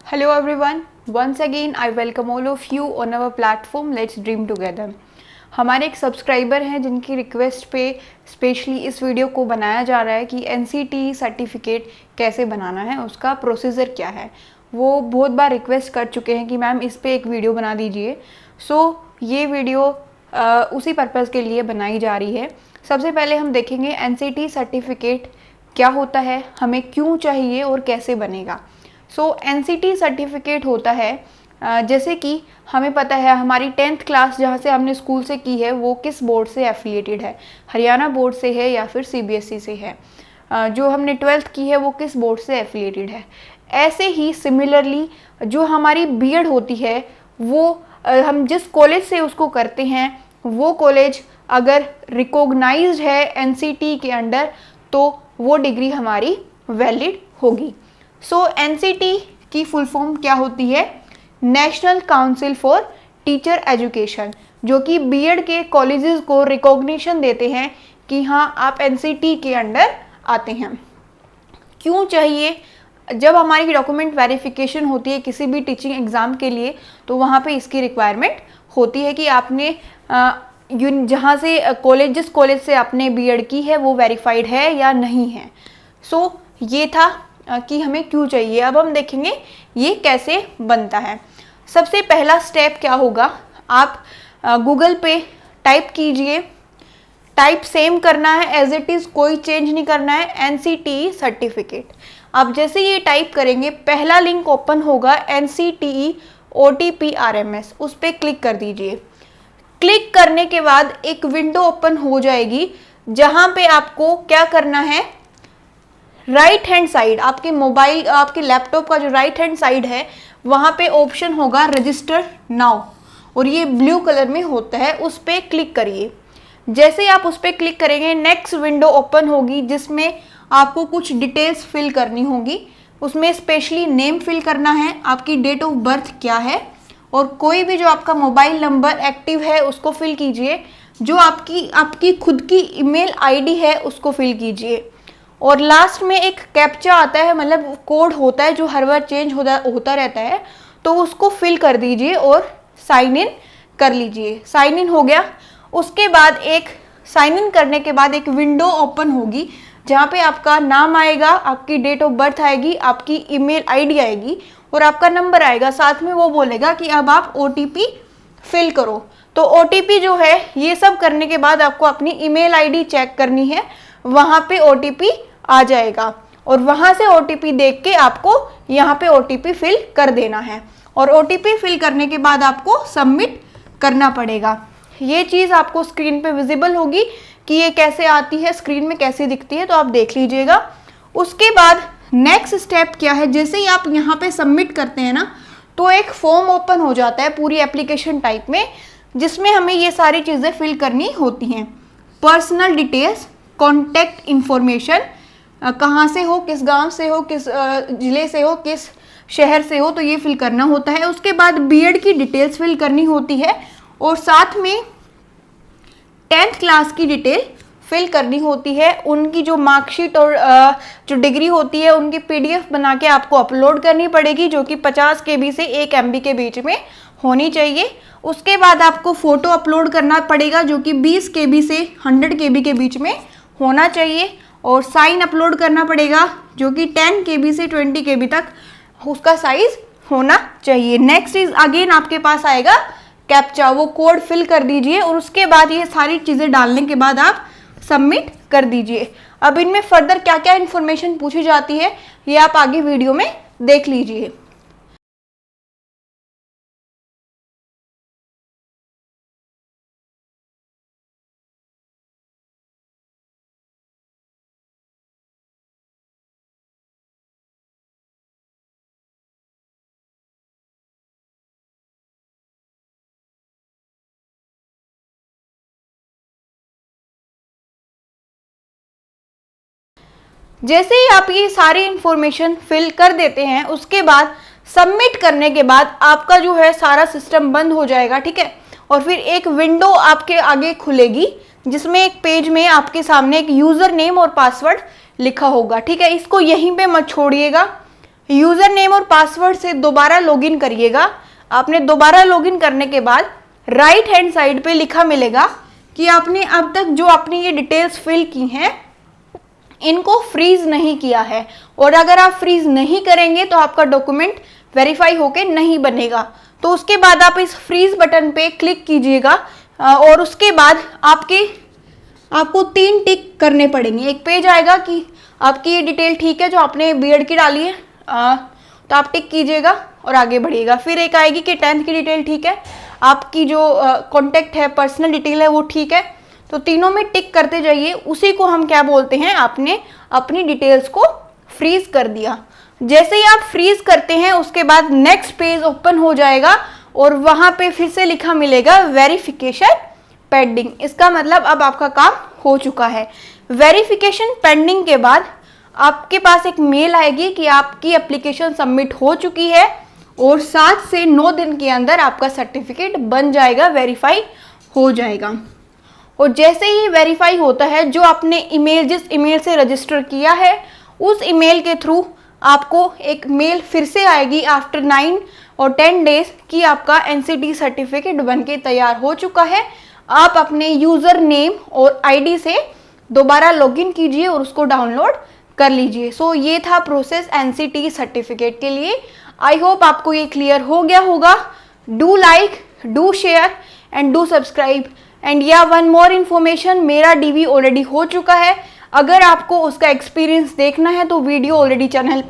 Hello everyone, once again I welcome all of you on our platform Let's Dream Together। हमारे एक subscriber हैं जिनकी request पे specially इस वीडियो को बनाया जा रहा है कि NCT सर्टिफिकेट कैसे बनाना है, उसका प्रोसीजर क्या है। वो बहुत बार रिक्वेस्ट कर चुके हैं कि मैम इस पे एक वीडियो बना दीजिए। ये वीडियो उसी पर्पज़ के लिए बनाई जा रही है। सबसे पहले हम देखेंगे NCT सर्टिफिकेट क्या होता है, हमें क्यों चाहिए और कैसे बनेगा। NCT सर्टिफिकेट होता है जैसे कि हमें पता है हमारी 10th क्लास जहाँ से हमने स्कूल से की है वो किस बोर्ड से एफिलिएटेड है, हरियाणा बोर्ड से है या फिर CBSE से है। जो हमने 12th की है वो किस बोर्ड से एफिलिएटेड है। ऐसे ही सिमिलरली जो हमारी बीएड होती है वो हम जिस कॉलेज से उसको करते हैं वो कॉलेज अगर रिकॉग्नाइज्ड है NCT के अंडर तो वो डिग्री हमारी वैलिड होगी। NCT की फुल फॉर्म क्या होती है? National council for teacher education, जो कि बीएड के कॉलेजेस को रिकॉग्निशन देते हैं कि हाँ आप NCT के अंडर आते हैं। क्यों चाहिए? जब हमारी डॉक्यूमेंट वेरिफिकेशन होती है किसी भी टीचिंग एग्ज़ाम के लिए तो वहाँ पे इसकी रिक्वायरमेंट होती है कि आपने जहाँ से जिस कॉलेज से आपने बीएड की है वो वेरीफाइड है या नहीं है। ये था कि हमें क्यों चाहिए। अब हम देखेंगे ये कैसे बनता है। सबसे पहला स्टेप क्या होगा, आप गूगल पे टाइप कीजिए, टाइप सेम करना है एज इट इज़, कोई चेंज नहीं करना है, NCTE सर्टिफिकेट। आप जैसे ये टाइप करेंगे पहला लिंक ओपन होगा NCTE OTP RMS, उस पर क्लिक कर दीजिए। क्लिक करने के बाद एक विंडो ओपन हो जाएगी जहाँ पे आपको क्या करना है, राइट हैंड साइड आपके लैपटॉप का जो राइट हैंड साइड है वहाँ पे ऑप्शन होगा रजिस्टर नाउ और ये ब्लू कलर में होता है, उस पर क्लिक करिए। जैसे ही आप उस पर क्लिक करेंगे नेक्स्ट विंडो ओपन होगी जिसमें आपको कुछ डिटेल्स फिल करनी होगी। उसमें स्पेशली नेम फिल करना है, आपकी डेट ऑफ बर्थ क्या है और कोई भी जो आपका मोबाइल नंबर एक्टिव है उसको फिल कीजिए। जो आपकी खुद की ईमेल आईडी है उसको फिल कीजिए और लास्ट में एक कैप्चा आता है, मतलब कोड होता है जो हर बार चेंज होता रहता है, तो उसको फिल कर दीजिए और साइन इन कर लीजिए। साइन इन हो गया। उसके बाद साइन इन करने के बाद एक विंडो ओपन होगी जहाँ पे आपका नाम आएगा, आपकी डेट ऑफ बर्थ आएगी, आपकी ईमेल आईडी आएगी और आपका नंबर आएगा। साथ में वो बोलेगा कि अब आप OTP फिल करो। तो OTP जो है ये सब करने के बाद आपको अपनी ईमेल आईडी चेक करनी है, वहाँ पे OTP आ जाएगा और वहाँ से OTP देख के आपको यहाँ पे OTP फिल कर देना है और OTP फिल करने के बाद आपको सबमिट करना पड़ेगा। ये चीज़ आपको स्क्रीन पे विजिबल होगी कि ये कैसे आती है, स्क्रीन में कैसे दिखती है, तो आप देख लीजिएगा। उसके बाद नेक्स्ट स्टेप क्या है, जैसे ही आप यहाँ पे सबमिट करते हैं ना तो एक फॉर्म ओपन हो जाता है पूरी एप्लीकेशन टाइप में जिसमें हमें ये सारी चीज़ें फिल करनी होती हैं। पर्सनल डिटेल्स, कॉन्टैक्ट इन्फॉर्मेशन, कहाँ से हो, किस गांव से हो, किस ज़िले से हो, किस शहर से हो, तो ये फिल करना होता है। उसके बाद बीएड की डिटेल्स फिल करनी होती है और साथ में 10th क्लास की डिटेल फिल करनी होती है। उनकी जो मार्कशीट और जो डिग्री होती है उनकी PDF बना के आपको अपलोड करनी पड़ेगी जो कि 50 KB से 1 MB के बीच में होनी चाहिए। उसके बाद आपको फ़ोटो अपलोड करना पड़ेगा जो कि 20 KB से 100 KB के बीच में होना चाहिए और साइन अपलोड करना पड़ेगा जो कि 10 KB से 20 KB तक उसका साइज़ होना चाहिए। नेक्स्ट इज अगेन आपके पास आएगा कैप्चा, वो कोड फिल कर दीजिए और उसके बाद ये सारी चीज़ें डालने के बाद आप सबमिट कर दीजिए। अब इनमें फर्दर क्या क्या इन्फॉर्मेशन पूछी जाती है ये आप आगे वीडियो में देख लीजिए। जैसे ही आप ये सारी इंफॉर्मेशन फिल कर देते हैं उसके बाद सबमिट करने के बाद आपका जो है सारा सिस्टम बंद हो जाएगा, ठीक है। और फिर एक विंडो आपके आगे खुलेगी जिसमें एक पेज में आपके सामने एक यूज़र नेम और पासवर्ड लिखा होगा, ठीक है। इसको यहीं पे मत छोड़िएगा, यूज़र नेम और पासवर्ड से दोबारा लॉगिन करिएगा। आपने दोबारा लॉगिन करने के बाद राइट हैंड साइड पे लिखा मिलेगा कि आपने अब तक जो अपनी ये डिटेल्स फिल की हैं इनको फ्रीज नहीं किया है, और अगर आप फ्रीज नहीं करेंगे तो आपका डॉक्यूमेंट वेरीफाई होके नहीं बनेगा। तो उसके बाद आप इस फ्रीज बटन पे क्लिक कीजिएगा और उसके बाद आपको 3 टिक करने पड़ेंगे। एक पेज आएगा कि आपकी ये डिटेल ठीक है जो आपने बीएड की डाली है, तो आप टिक कीजिएगा और आगे बढ़िएगा। फिर एक आएगी कि 10th की डिटेल ठीक है, आपकी जो कॉन्टैक्ट है, पर्सनल डिटेल है वो ठीक है। तो तीनों में टिक करते जाइए। उसी को हम क्या बोलते हैं, आपने अपनी डिटेल्स को फ्रीज कर दिया। जैसे ही आप फ्रीज करते हैं उसके बाद नेक्स्ट पेज ओपन हो जाएगा और वहाँ पे फिर से लिखा मिलेगा वेरिफिकेशन पेंडिंग। इसका मतलब अब आपका काम हो चुका है। वेरिफिकेशन पेंडिंग के बाद आपके पास एक मेल आएगी कि आपकी एप्लीकेशन सबमिट हो चुकी है और 7 से 9 दिन के अंदर आपका सर्टिफिकेट बन जाएगा, वेरीफाई हो जाएगा। और जैसे ही वेरीफाई होता है, जो आपने ईमेल जिस ईमेल से रजिस्टर किया है उस ईमेल के थ्रू आपको एक मेल फिर से आएगी आफ्टर 9 और 10 डेज कि आपका एनसीटी सर्टिफिकेट बनके तैयार हो चुका है। आप अपने यूज़र नेम और आईडी से दोबारा लॉगिन कीजिए और उसको डाउनलोड कर लीजिए। सो ये था प्रोसेस एनसीटी सर्टिफिकेट के लिए। आई होप आपको ये क्लियर हो गया होगा। Do like, do share and do subscribe. And या वन मोर इन्फॉर्मेशन, मेरा डीवी ऑलरेडी हो चुका है। अगर आपको उसका एक्सपीरियंस देखना है तो वीडियो ऑलरेडी चैनल